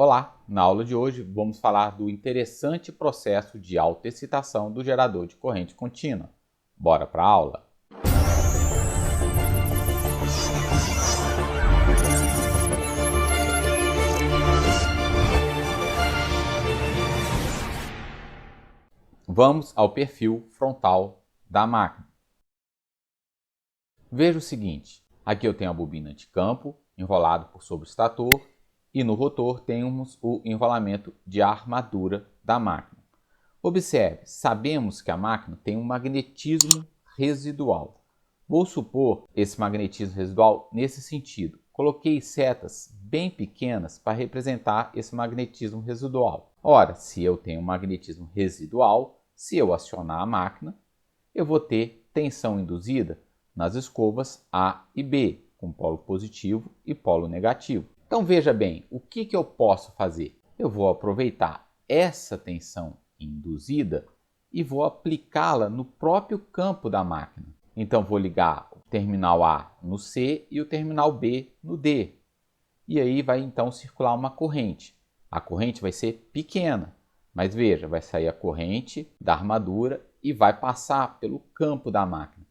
Olá! Na aula de hoje vamos falar do interessante processo de autoexcitação do gerador de corrente contínua. Bora para a aula? Vamos ao perfil frontal da máquina. Veja o seguinte, aqui eu tenho a bobina de campo enrolado por sobre o estator e no rotor temos o enrolamento de armadura da máquina. Observe, sabemos que a máquina tem um magnetismo residual. Vou supor esse magnetismo residual nesse sentido. Coloquei setas bem pequenas para representar esse magnetismo residual. Ora, se eu tenho um magnetismo residual, se eu acionar a máquina, eu vou ter tensão induzida nas escovas A e B, com polo positivo e polo negativo. Então veja bem, o que eu posso fazer? Eu vou aproveitar essa tensão induzida e vou aplicá-la no próprio campo da máquina. Então vou ligar o terminal A no C e o terminal B no D. E aí vai então circular uma corrente. A corrente vai ser pequena, mas veja, vai sair a corrente da armadura e vai passar pelo campo da máquina.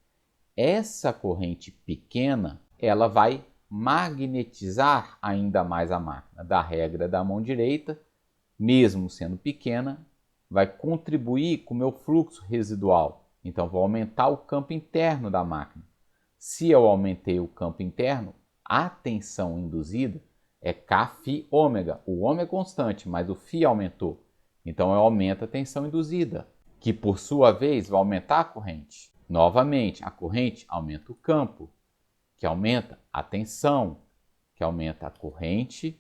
Essa corrente pequena, ela vai magnetizar ainda mais a máquina. Da regra da mão direita, mesmo sendo pequena, vai contribuir com o meu fluxo residual. Então, vou aumentar o campo interno da máquina. Se eu aumentei o campo interno, a tensão induzida é Kφ ômega. O ômega é constante, mas o Φ aumentou. Então, eu aumento a tensão induzida, que por sua vez vai aumentar a corrente. Novamente, a corrente aumenta o campo, que aumenta a tensão, que aumenta a corrente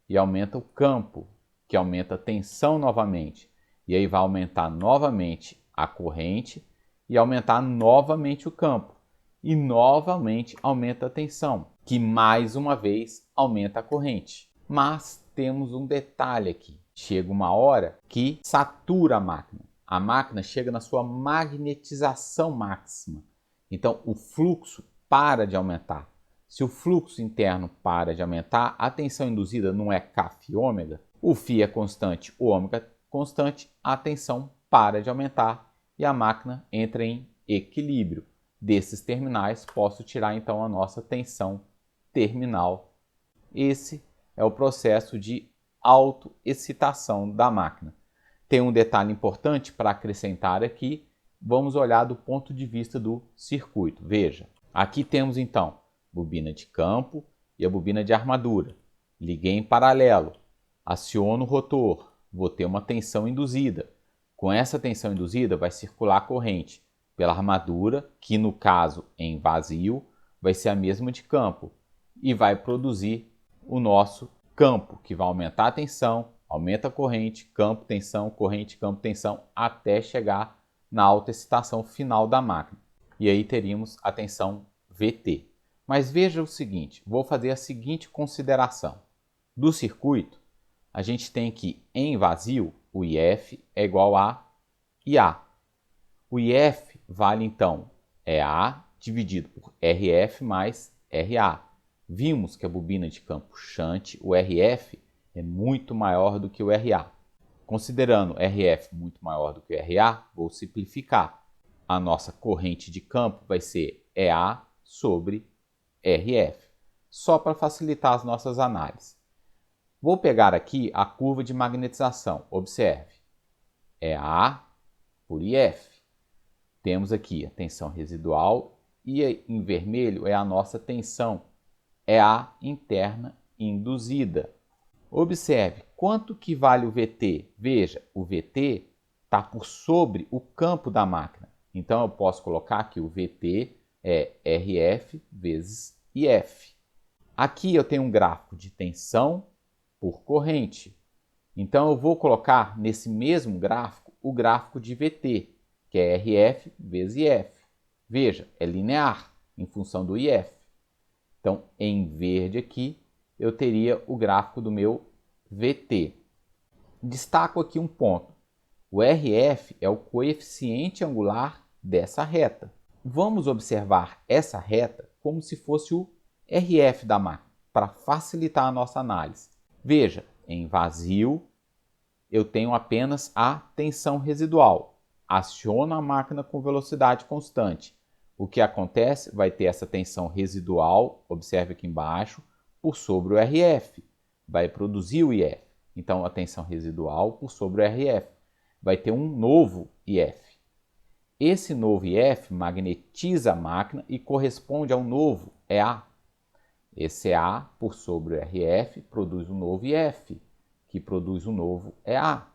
e aumenta o campo, que aumenta a tensão novamente. E aí vai aumentar novamente a corrente e aumentar novamente o campo. E novamente aumenta a tensão, que mais uma vez aumenta a corrente. Mas temos um detalhe aqui. Chega uma hora que satura a máquina. A máquina chega na sua magnetização máxima. Então o fluxo para de aumentar. Se o fluxo interno para de aumentar, a tensão induzida não é Kφ ômega, o Φ é constante, o ômega é constante, a tensão para de aumentar e a máquina entra em equilíbrio. Desses terminais, posso tirar então a nossa tensão terminal. Esse é o processo de autoexcitação da máquina. Tem um detalhe importante para acrescentar aqui, vamos olhar do ponto de vista do circuito. Veja, aqui temos então bobina de campo e a bobina de armadura. Liguei em paralelo, aciono o rotor, vou ter uma tensão induzida. Com essa tensão induzida vai circular a corrente pela armadura, que no caso em vazio vai ser a mesma de campo, e vai produzir o nosso campo, que vai aumentar a tensão, aumenta a corrente, campo, tensão, corrente, campo, tensão, até chegar na autoexcitação final da máquina. E aí teríamos a tensão Vt. Mas veja o seguinte, vou fazer a seguinte consideração. Do circuito, a gente tem que, em vazio, o IF é igual a IA. O IF vale, então, A dividido por RF mais RA. Vimos que a bobina de campo shunt, o RF, é muito maior do que o RA. Considerando RF muito maior do que o RA, vou simplificar. A nossa corrente de campo vai ser EA sobre RF, só para facilitar as nossas análises. Vou pegar aqui a curva de magnetização. Observe, EA por IF. Temos aqui a tensão residual e em vermelho é a nossa tensão, EA interna induzida. Observe, quanto que vale o Vt? Veja, o Vt está por sobre o campo da máquina. Então, eu posso colocar que o Vt é Rf vezes If. Aqui eu tenho um gráfico de tensão por corrente. Então, eu vou colocar nesse mesmo gráfico o gráfico de Vt, que é Rf vezes If. Veja, é linear em função do If. Então, em verde aqui, eu teria o gráfico do meu Vt. Destaco aqui um ponto. O Rf é o coeficiente angular dessa reta. Vamos observar essa reta como se fosse o Rf da máquina, para facilitar a nossa análise. Veja, em vazio, eu tenho apenas a tensão residual. Aciono a máquina com velocidade constante. O que acontece? Vai ter essa tensão residual, observe aqui embaixo, por sobre o RF. Vai produzir o IF. Então, a tensão residual por sobre o RF. Vai ter um novo IF. Esse novo IF magnetiza a máquina e corresponde ao novo EA. Esse EA por sobre o RF produz um novo IF, que produz um novo EA.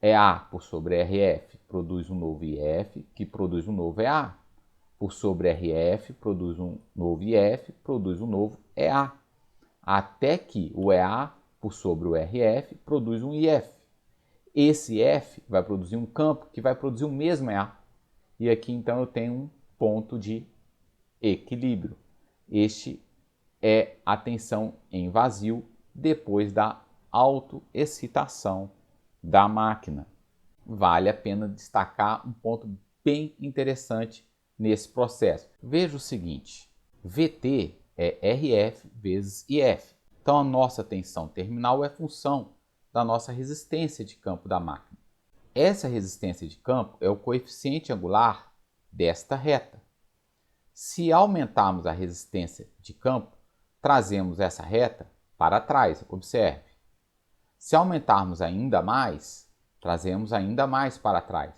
EA por sobre RF produz um novo IF, que produz um novo EA. Por sobre RF produz um novo IF, produz um novo EA. Até que o EA por sobre o RF produz um IF. Esse IF vai produzir um campo que vai produzir o mesmo EA. E aqui então eu tenho um ponto de equilíbrio. Este é a tensão em vazio depois da autoexcitação da máquina. Vale a pena destacar um ponto bem interessante nesse processo. Veja o seguinte, VT é RF vezes IF. Então a nossa tensão terminal é função da nossa resistência de campo da máquina. Essa resistência de campo é o coeficiente angular desta reta. Se aumentarmos a resistência de campo, trazemos essa reta para trás, observe. Se aumentarmos ainda mais, trazemos ainda mais para trás.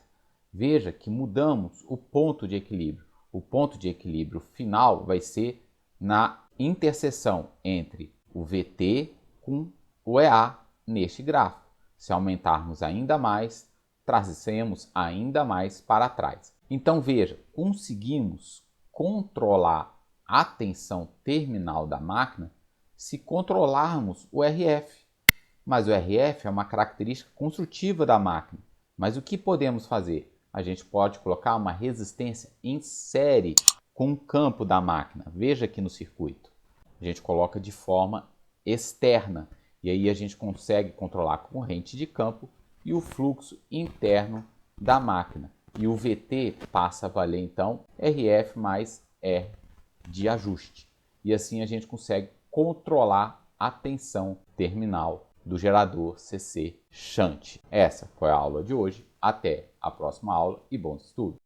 Veja que mudamos o ponto de equilíbrio. O ponto de equilíbrio final vai ser na interseção entre o VT com o EA neste gráfico. Se aumentarmos ainda mais, trazemos ainda mais para trás. Então veja, conseguimos controlar a tensão terminal da máquina se controlarmos o RF. Mas o RF é uma característica construtiva da máquina. Mas o que podemos fazer? A gente pode colocar uma resistência em série com o campo da máquina. Veja aqui no circuito. A gente coloca de forma externa e aí a gente consegue controlar a corrente de campo e o fluxo interno da máquina. E o VT passa a valer então RF mais R de ajuste. E assim a gente consegue controlar a tensão terminal do gerador CC Shunt. Essa foi a aula de hoje. Até a próxima aula e bons estudos!